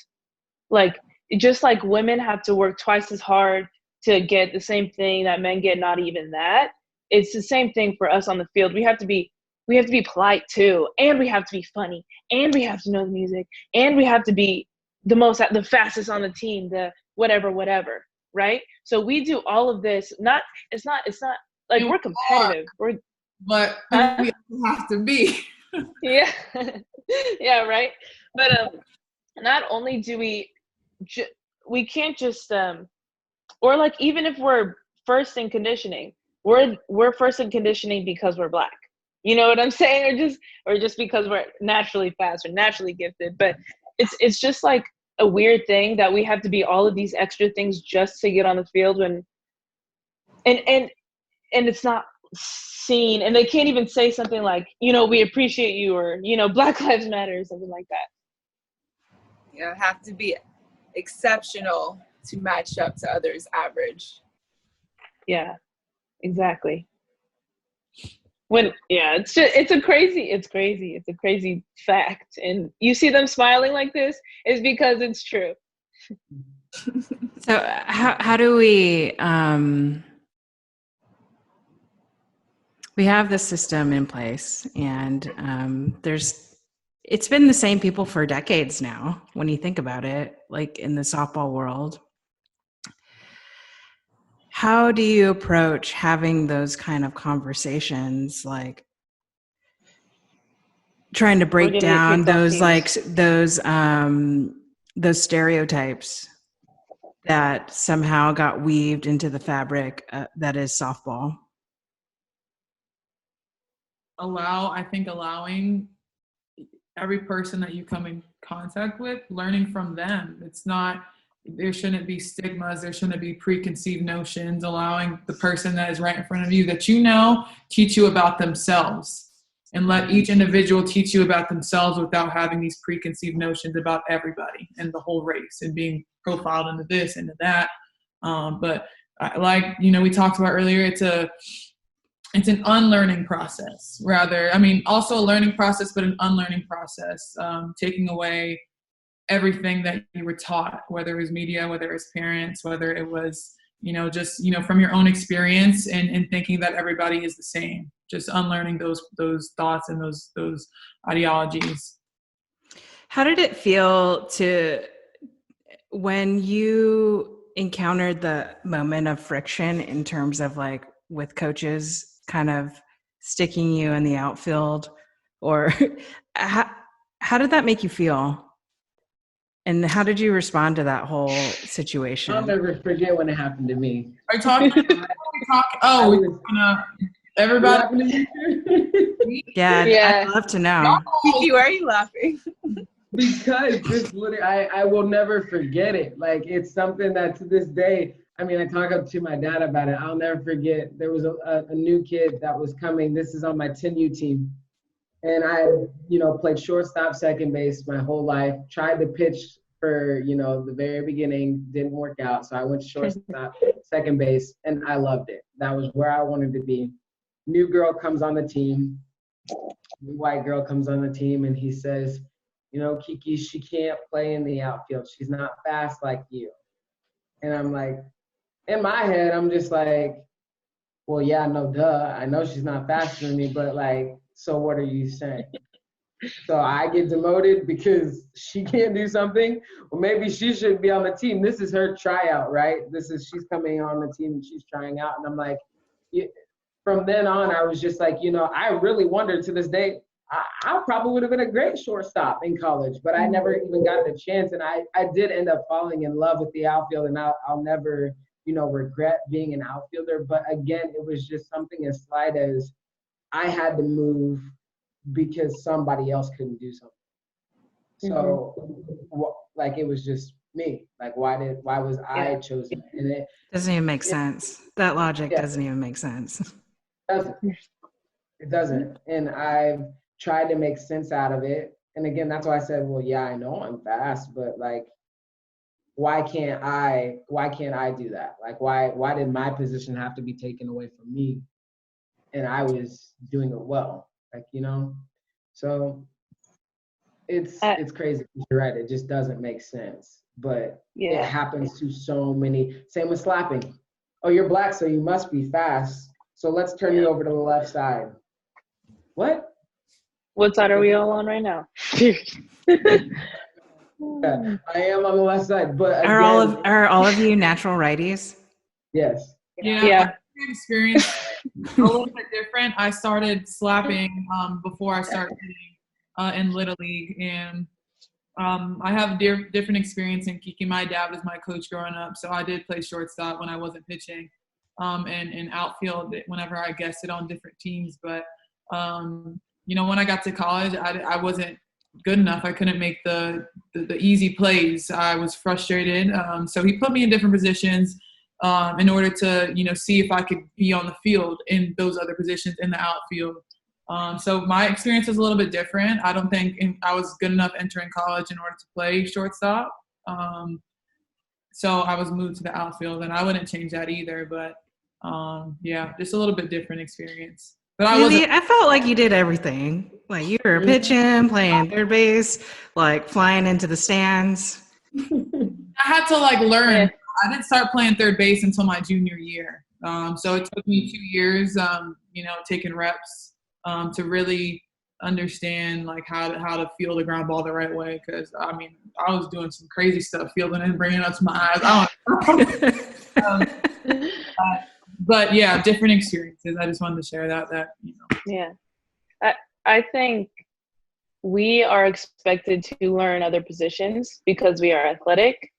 Speaker 5: Like, just like women have to work twice as hard to get the same thing that men get, not even that. It's the same thing for us on the field. We have to be polite too, and we have to be funny, and we have to know the music, and we have to be the fastest on the team, the whatever, right? So we do all of this. It's not like we're competitive.
Speaker 2: but we have to be.
Speaker 5: Yeah. Yeah, right. But not only do we can't just or like, even if we're first in conditioning, we're first in conditioning because we're Black. You know what I'm saying? Or just because we're naturally fast or naturally gifted. But it's just like a weird thing that we have to be all of these extra things just to get on the field, when and it's not seen, and they can't even say something like, we appreciate you, or Black Lives Matter, or something like that.
Speaker 3: Have to be exceptional to match up to others' average.
Speaker 5: Yeah, exactly. It's a crazy fact, and you see them smiling like this is because it's true.
Speaker 1: So how do we have this system in place, and it's been the same people for decades now, when you think about it, like in the softball world. How do you approach having those kind of conversations, like trying to break down those stereotypes that somehow got weaved into the fabric that is softball?
Speaker 2: Allowing every person that you come in contact with, learning from them. There shouldn't be stigmas, there shouldn't be preconceived notions. Allowing the person that is right in front of you that teach you about themselves, and let each individual teach you about themselves without having these preconceived notions about everybody and the whole race and being profiled into this, into that. But we talked about earlier, it's an unlearning process, also a learning process, but an unlearning process, taking away everything that you were taught, whether it was media, whether it was parents, whether it was, from your own experience, and thinking that everybody is the same, just unlearning those thoughts and those ideologies.
Speaker 1: How did it feel when you encountered the moment of friction, in terms of like with coaches kind of sticking you in the outfield, or how did that make you feel? And how did you respond to that whole situation?
Speaker 4: I'll never forget when it happened to me.
Speaker 2: Are you talking? Everybody?
Speaker 1: Yeah, I'd love to know.
Speaker 3: Kiki, why are you laughing?
Speaker 4: Because I will never forget it. Like, it's something that to this day, I talk to my dad about it. I'll never forget. There was a new kid that was coming. This is on my 10U team. And I, played shortstop, second base my whole life. Tried to pitch for, the very beginning, didn't work out. So I went to shortstop, second base, and I loved it. That was where I wanted to be. New girl comes on the team. New white girl comes on the team, and he says, Kiki, she can't play in the outfield. She's not fast like you. And I'm like, in my head, I'm just like, well, yeah, no, duh. I know she's not faster than me, but like, so what are you saying? So I get demoted because she can't do something? Well, maybe she should be on the team. This is her tryout, right? She's coming on the team and she's trying out. And I'm like, from then on, I was just like, I really wondered to this day, I probably would have been a great shortstop in college, but I never even got the chance. And I did end up falling in love with the outfield, and I'll never, regret being an outfielder. But again, it was just something as slight as I had to move because somebody else couldn't do something. So, it was just me. Like, why was I chosen? And it
Speaker 1: doesn't even make sense. That logic doesn't even make sense.
Speaker 4: It doesn't. And I've tried to make sense out of it. And again, that's why I said, well, yeah, I know I'm fast, but like, why can't I do that? Like, why did my position have to be taken away from me? And I was doing it well, so it's crazy. You're right. It just doesn't make sense, but it happens to so many. Same with slapping. Oh, you're Black, so you must be fast. So let's turn you over to the left side.
Speaker 5: What side are we all on right now?
Speaker 4: Yeah, I am on the left side, but again,
Speaker 1: are all of you natural righties?
Speaker 4: Yes.
Speaker 2: Yeah. Experience a little bit different. I started slapping before I started hitting in Little League, and I have different experience in Kiki. My dad was my coach growing up, so I did play shortstop when I wasn't pitching, and outfield whenever I guested on different teams. But you know, when I got to college, I wasn't good enough. I couldn't make the easy plays. I was frustrated. So he put me in different positions in order to, you know, see if I could be on the field in those other positions in the outfield. So my experience was a little bit different. I don't think I was good enough entering college in order to play shortstop. So I was moved to the outfield, and I wouldn't change that either. But yeah, just a little bit different experience. But
Speaker 1: I felt like you did everything. Like you were pitching, playing third base, like flying into the stands.
Speaker 2: I had to like learn. I didn't start playing third base until my junior year. So it took me 2 years, you know, taking reps to really understand like how to field the ground ball the right way. Because I mean, I was doing some crazy stuff, fielding and bringing it up to my eyes. But yeah, different experiences. I just wanted to share that you know.
Speaker 5: Yeah, I think we are expected to learn other positions because we are athletic.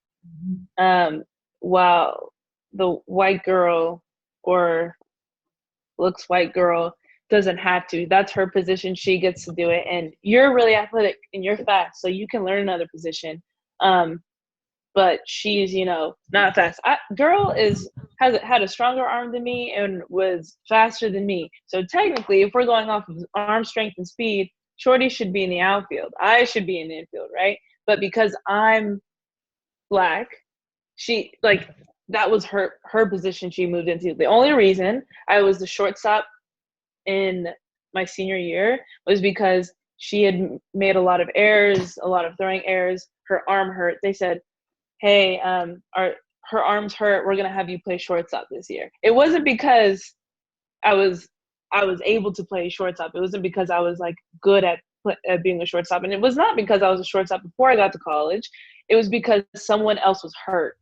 Speaker 5: While the white girl or looks white girl doesn't have to. That's her position. She gets to do it. And you're really athletic and you're fast, so you can learn another position. But she's, you know, not fast. Girl had a stronger arm than me and was faster than me. So technically, if we're going off of arm strength and speed, Shorty should be in the outfield. I should be in the infield, right? But because I'm Black, she that was her position she moved into. The only reason I was the shortstop in my senior year was because she had made a lot of errors, a lot of throwing errors. Her arm hurt. They said, hey, her arm's hurt. We're going to have you play shortstop this year. It wasn't because I was able to play shortstop. It wasn't because I was like good at being a shortstop. And it was not because I was a shortstop before I got to college. It was because someone else was hurt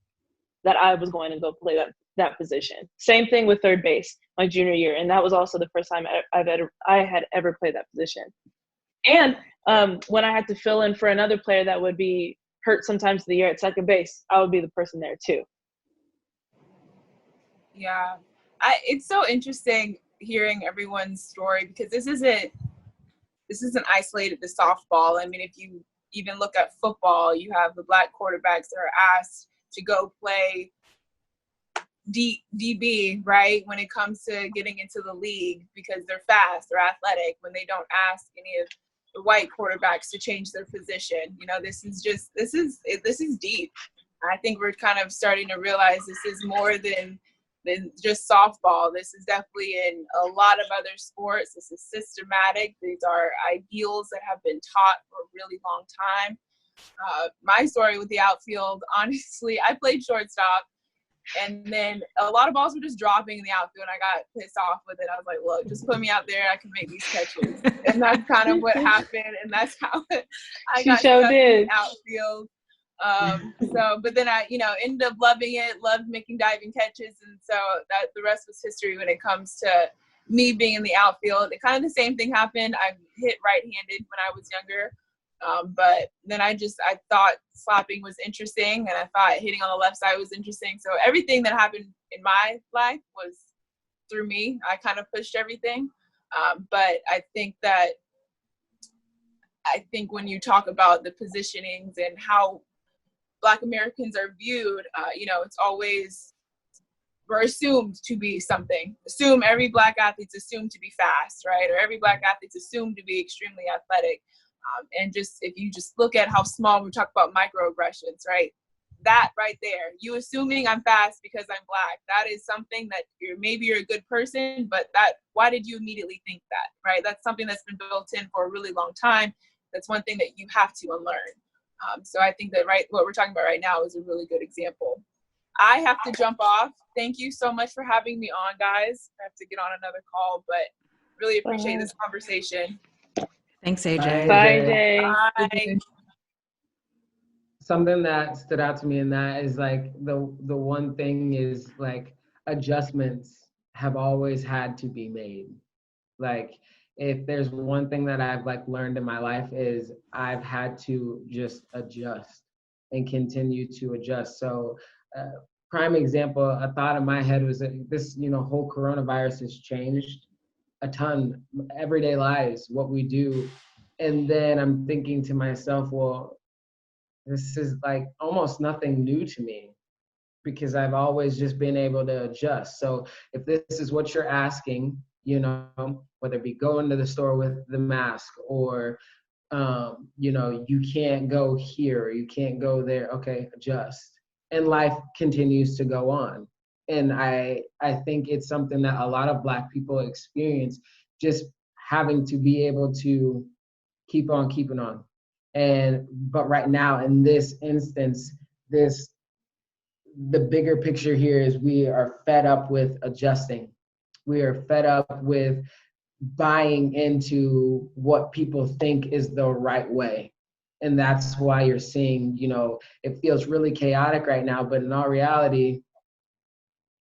Speaker 5: that I was going to go play that position. Same thing with third base my junior year. And that was also the first time I had ever played that position. And when I had to fill in for another player that would be hurt sometimes of the year at second base, I would be the person there too.
Speaker 3: Yeah, it's so interesting hearing everyone's story because this isn't isolated to softball. I mean, if you even look at football, you have the Black quarterbacks that are asked to go play DB, right? When it comes to getting into the league because they're fast, they're athletic, when they don't ask any of the white quarterbacks to change their position. You know, this is deep. I think we're kind of starting to realize this is more than just softball. This is definitely in a lot of other sports. This is systematic. These are ideals that have been taught for a really long time. My story with the outfield, honestly, I played shortstop, and then a lot of balls were just dropping in the outfield, and I got pissed off with it. I was like, look, just put me out there. I can make these catches. And that's kind of what happened, and that's how I got stuck in the outfield. But then I, ended up loving it, loved making diving catches. And so that the rest was history when it comes to me being in the outfield. It kind of the same thing happened. I hit right-handed when I was younger. But then I thought slapping was interesting, and I thought hitting on the left side was interesting. So everything that happened in my life was through me. I kind of pushed everything. But I think when you talk about the positionings and how Black Americans are viewed, it's always, we're assumed to be something. Every Black athlete's assumed to be fast, right? Or every Black athlete's assumed to be extremely athletic. And if you just look at how small, we talk about microaggressions, right? That right there, you assuming I'm fast because I'm Black, that is something that maybe you're a good person, but why did you immediately think that, right? That's something that's been built in for a really long time. That's one thing that you have to unlearn. So I think that what we're talking about right now is a really good example. I have to jump off. Thank you so much for having me on, guys. I have to get on another call, but really appreciate this conversation.
Speaker 1: Thanks, AJ.
Speaker 5: Bye, Jay.
Speaker 3: Bye.
Speaker 4: Something that stood out to me in that is like the one thing is like adjustments have always had to be made. Like, if there's one thing that I've like learned in my life is I've had to just adjust and continue to adjust. So prime example, a thought in my head was that this, whole coronavirus has changed a ton, everyday lives, what we do. And then I'm thinking to myself, well, this is like almost nothing new to me, because I've always just been able to adjust. So if this is what you're asking, whether it be going to the store with the mask, or, you can't go here, or you can't go there. Okay, adjust. And life continues to go on. And I think it's something that a lot of Black people experience, just having to be able to keep on keeping on. But right now, in this instance, the bigger picture here is we are fed up with adjusting. We are fed up with buying into what people think is the right way. And that's why you're seeing, it feels really chaotic right now, but in all reality,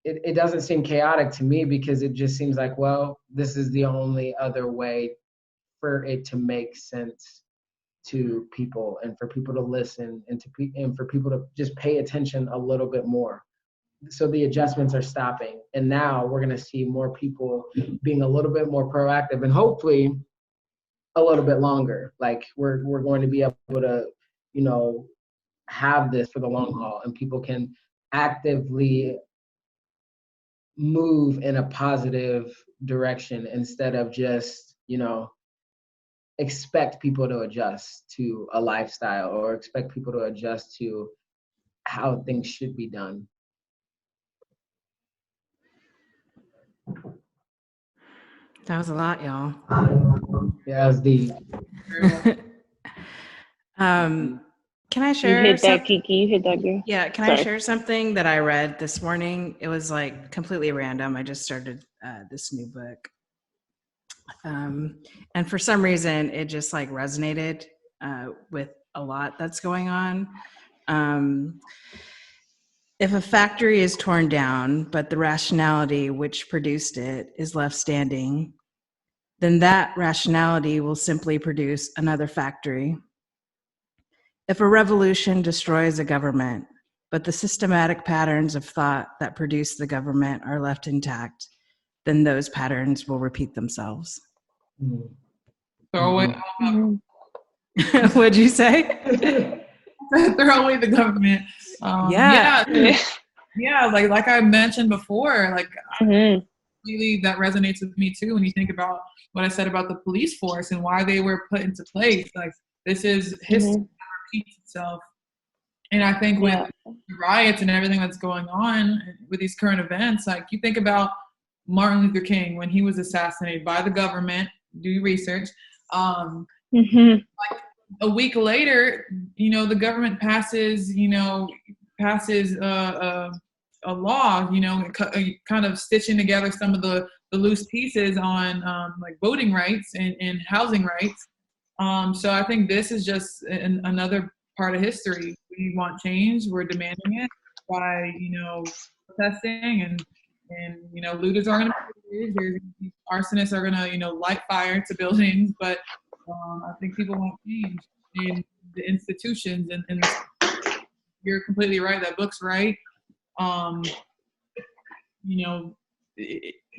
Speaker 4: it doesn't seem chaotic to me, because it just seems like, well, this is the only other way for it to make sense to people, and for people to listen, and for people to just pay attention a little bit more. So the adjustments are stopping, and now we're going to see more people being a little bit more proactive, and hopefully a little bit longer. Like, we're going to be able to, have this for the long haul, and people can actively move in a positive direction, instead of just, expect people to adjust to a lifestyle, or expect people to adjust to how things should be done.
Speaker 1: That was a lot, y'all.
Speaker 4: Yeah, that was deep.
Speaker 1: Can I share?
Speaker 5: You hit that, Kiki. You hit that, girl.
Speaker 1: Yeah. Can I share something that I read this morning? It was like completely random. I just started this new book. And for some reason, it just like resonated with a lot that's going on. If a factory is torn down, but the rationality which produced it is left standing, then that rationality will simply produce another factory. If a revolution destroys a government, but the systematic patterns of thought that produce the government are left intact, then those patterns will repeat themselves.
Speaker 2: Throw away.
Speaker 1: What'd you say?
Speaker 2: Throw away the government. Yeah, like I mentioned before, like really that resonates with me too. When you think about what I said about the police force and why they were put into place, like this is history that repeats itself. And I think with the riots and everything that's going on with these current events, like you think about Martin Luther King when he was assassinated by the government. Do your research. Like a week later, the government passes a law, kind of stitching together some of the loose pieces on like voting rights and housing rights. So I think this is just another part of history. We want change. We're demanding it by, protesting and looters are going to arsonists are going to light fire to buildings, but I think people want change in the institutions, and you're completely right. That book's right.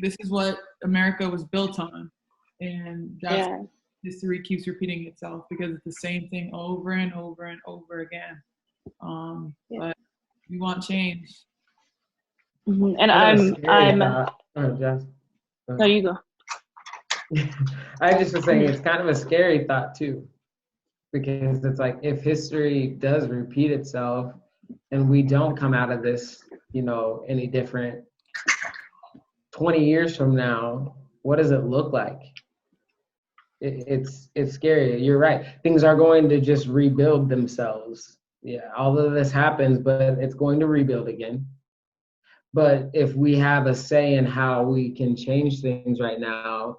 Speaker 2: This is what America was built on, and that's history keeps repeating itself because it's the same thing over and over and over again. But we want change.
Speaker 5: And no, you go.
Speaker 4: I just was saying it's kind of a scary thought too, because it's like if history does repeat itself and we don't come out of this, any different 20 years from now, what does it look like? It's scary. You're right. Things are going to just rebuild themselves. Yeah, all of this happens, but it's going to rebuild again. But if we have a say in how we can change things right now,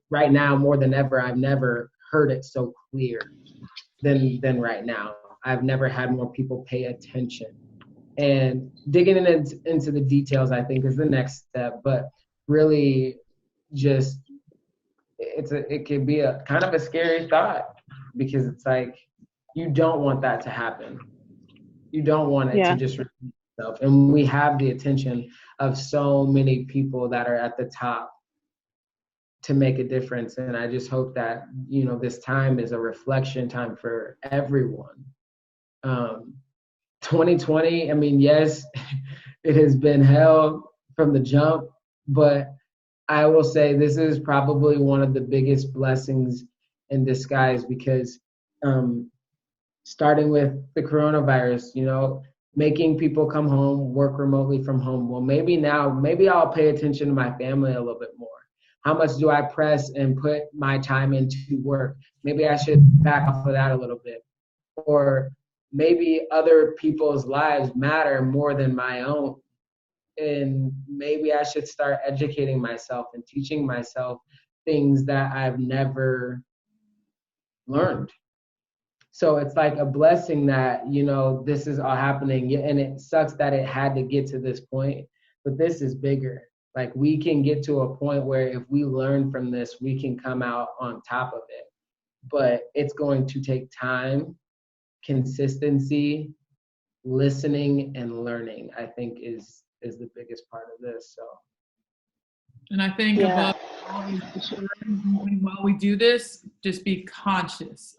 Speaker 4: right now more than ever, I've never heard it so clear than right now. I've never had more people pay attention. And digging into the details, I think, is the next step. But really just, it could be a kind of a scary thought, because it's like, you don't want that to happen. You don't want it to just repeat itself. And we have the attention of so many people that are at the top to make a difference. And I just hope that, you know, this time is a reflection time for everyone. 2020, I mean, yes, it has been hell from the jump, but I will say this is probably one of the biggest blessings in disguise, because starting with the coronavirus, you know, making people come home, work remotely from home. Well, maybe I'll pay attention to my family a little bit more. How much do I press and put my time into work? Maybe I should back off of that a little bit. Or maybe other people's lives matter more than my own. And maybe I should start educating myself and teaching myself things that I've never learned. So it's like a blessing that, you know, this is all happening. And it sucks that it had to get to this point, but this is bigger. Like, we can get to a point where if we learn from this, we can come out on top of it. But it's going to take time, consistency, listening, and learning, I think is the biggest part of this. So,
Speaker 2: and I think above all, while we do this, just be conscious.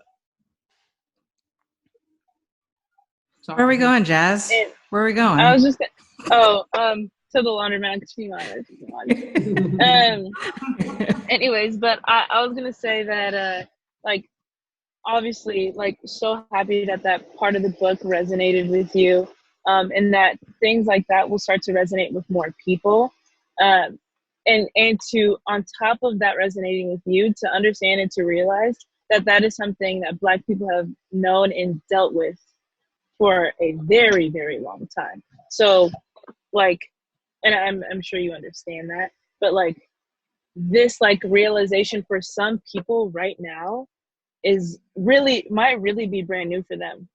Speaker 2: Sorry.
Speaker 1: Where are we going, Jazz? Where are we going?
Speaker 5: I was just to the laundromat. Anyways, but I was gonna say that like, obviously, like, so happy that part of the book resonated with you, and that things like that will start to resonate with more people, and to, on top of that resonating with you, to understand and to realize that is something that Black people have known and dealt with for a very, very long time. So, like, and I'm sure you understand that, but like, this like realization for some people right now might really be brand new for them.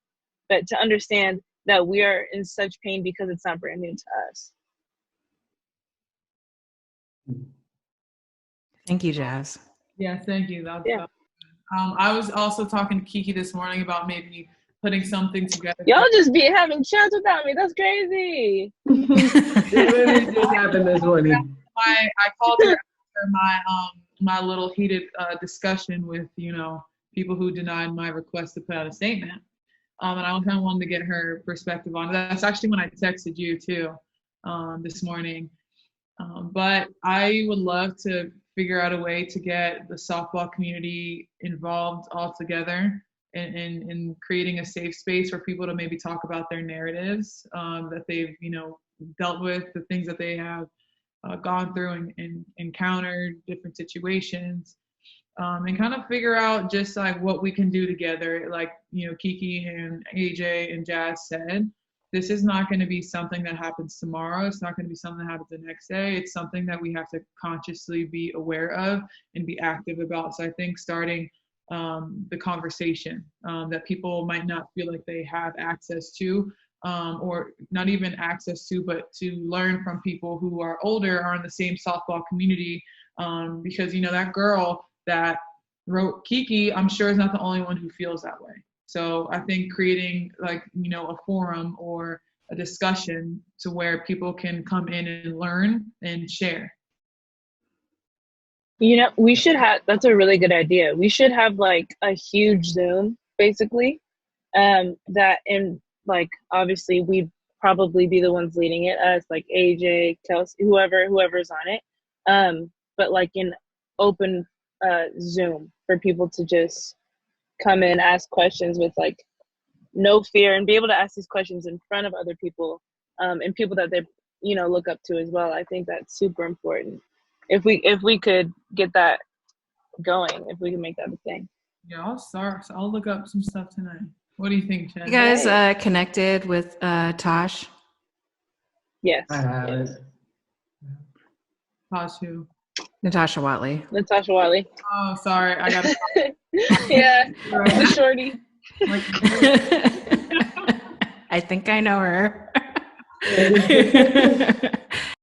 Speaker 5: But to understand that we are in such pain because it's not brand new to us.
Speaker 1: Thank you, Jazz.
Speaker 2: Yeah, thank you. I was also talking to Kiki this morning about maybe putting something together.
Speaker 5: Y'all just be having chats without me. That's crazy.
Speaker 4: it just happened this morning.
Speaker 2: I called her after my little heated discussion with, you know, people who denied my request to put out a statement. And I kind of wanted to get her perspective on it. That's actually when I texted you too, this morning. But I would love to figure out a way to get the softball community involved all together in creating a safe space for people to maybe talk about their narratives that they've, you know, dealt with, the things that they have gone through and encountered, different situations, and kind of figure out just like what we can do together. Like, you know, Kiki and AJ and Jazz said, this is not going to be something that happens tomorrow. It's not going to be something that happens the next day. It's something that we have to consciously be aware of and be active about. So I think starting the conversation that people might not feel like they have access to, or not even access to, but to learn from people who are older, are in the same softball community, because, you know, that girl that wrote Kiki, I'm sure is not the only one who feels that way. So I think creating, like, you know, a forum or a discussion to where people can come in and learn and share.
Speaker 5: You know, we should have, that's a really good idea. We should have like a huge Zoom, basically, that, in like, obviously we'd probably be the ones leading it, us, like AJ, Kelsey, whoever's on it. But like in open Zoom for people to just come in, ask questions with like no fear, and be able to ask these questions in front of other people, and people that they, you know, look up to as well. I think that's super important. If we could get that going, if we can make that a thing.
Speaker 2: Yeah, I'll start. So I'll look up some stuff tonight. What do you think, Chez?
Speaker 1: You guys connected with Tosh?
Speaker 5: Yes.
Speaker 4: I haven't.
Speaker 2: Tosh who?
Speaker 1: Natasha Watley.
Speaker 5: Natasha Watley.
Speaker 2: Oh, sorry. I got it.
Speaker 5: Yeah, the shorty.
Speaker 1: I think I know her.